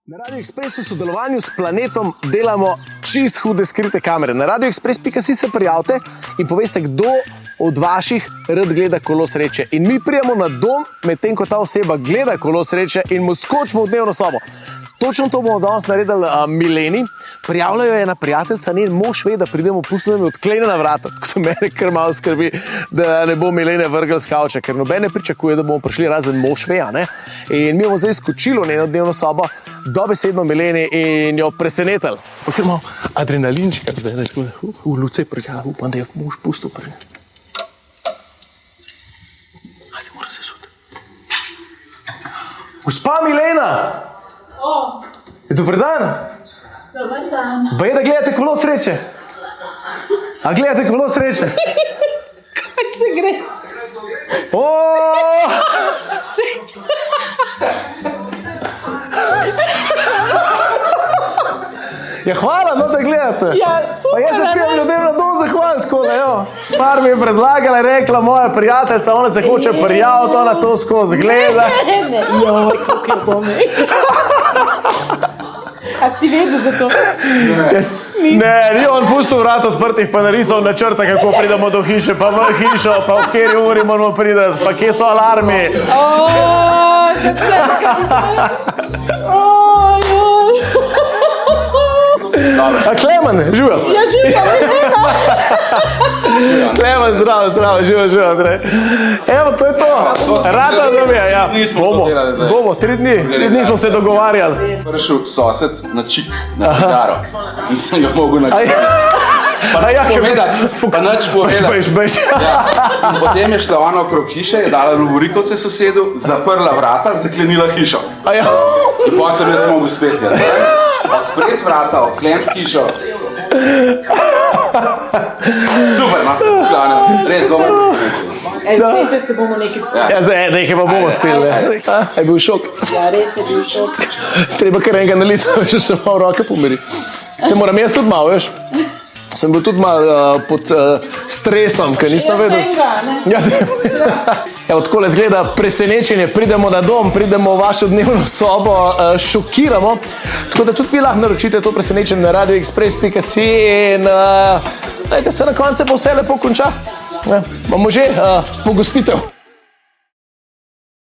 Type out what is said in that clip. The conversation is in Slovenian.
Na Radio Express v sodelovanju s Planetom delamo čist hude skrite kamere. Na radioexpress.si se prijavite in poveste, kdo od vaših rad gleda Kolo sreče. In mi prijemo na dom, medtem ko ta oseba gleda Kolo sreče in mu skočimo v dnevno sobo. Točno to bomo danes naredili Mileni. Prijavljajo je ena prijateljica, njen mož ve, da pridemo, pustimo jim odklenjena vrata. Tako se mene kar malo skrbi, da ne bo Milene vrgel s kavča, ker noben ne pričakuje, da bomo prišli razen mož ve, ne? In mi bomo zdaj skočili v njeno dnevno sobo, dobesedno Mileni in jo presenetili. Pa ker imamo adrenalinčka zdaj, v luce prega, upam, da je mož pustil prega. A se mora sesuti. Gospa Milena! Je dober dan? Dobar dan. Baje, da gledate Kolo sreče? A gledate Kolo sreče? Kaj se gre? Ja, hvala, no, da gledate. Ja, super, Pa jaz se ne? prijem ljudem na dom zahvaliti, tako da, jo. Par mi je predlagala, rekla moja prijateljica, ona se hoče prijaviti, ona to skozi gleda. Ne, joj, kako je bome. A si ti vedel za to? Ne, ni on pustil vrat odprtih, pa narisal načrta, kako pridemo do hiše, pa v hišo, pa v kateri uri moramo priti, pa kje so alarmi. Zacrkam. A Klemen, živel? Ja, živa, Milena. Klemen, zdravo, živo, Andrej. Evo, to je to. Rada nam je, ja. Bomo, 3 dni smo se dogovarjali. Prišel sosed na čik, na cigaro. Nisem ga mogel narediti. Pa ja, povedati, pa nič povedati. Bež. Ja. In potem je šla ona okrog hiše, je dala lovorikavce sosedu, zaprla vrata, zaklenila hišo. Ja. In potem sem jaz mogel spet gledati. Odpreti vrata, odkleniti hišo. Super, no? Glavno, res dobro presenečenje. Vsejte se bomo nekaj spali. Ja, zdaj nekaj pa bomo spili. Je bil šok. Ja, res je bil šok. Treba kar enega naliti, še se malo roke pomiri. Te moram jaz tudi malo, veš. Sem bil tudi malo pod stresom, ker nisem vedel. Jaz tega, ne? Evo, takole zgleda presenečenje. Pridemo na dom, pridemo v vašo dnevno sobo, šokiramo. Tako da tudi vi lahko naročite to presenečenje na radioexpress.si in dajte se na koncu, pa vse lepo konča. Imamo že pogostitev.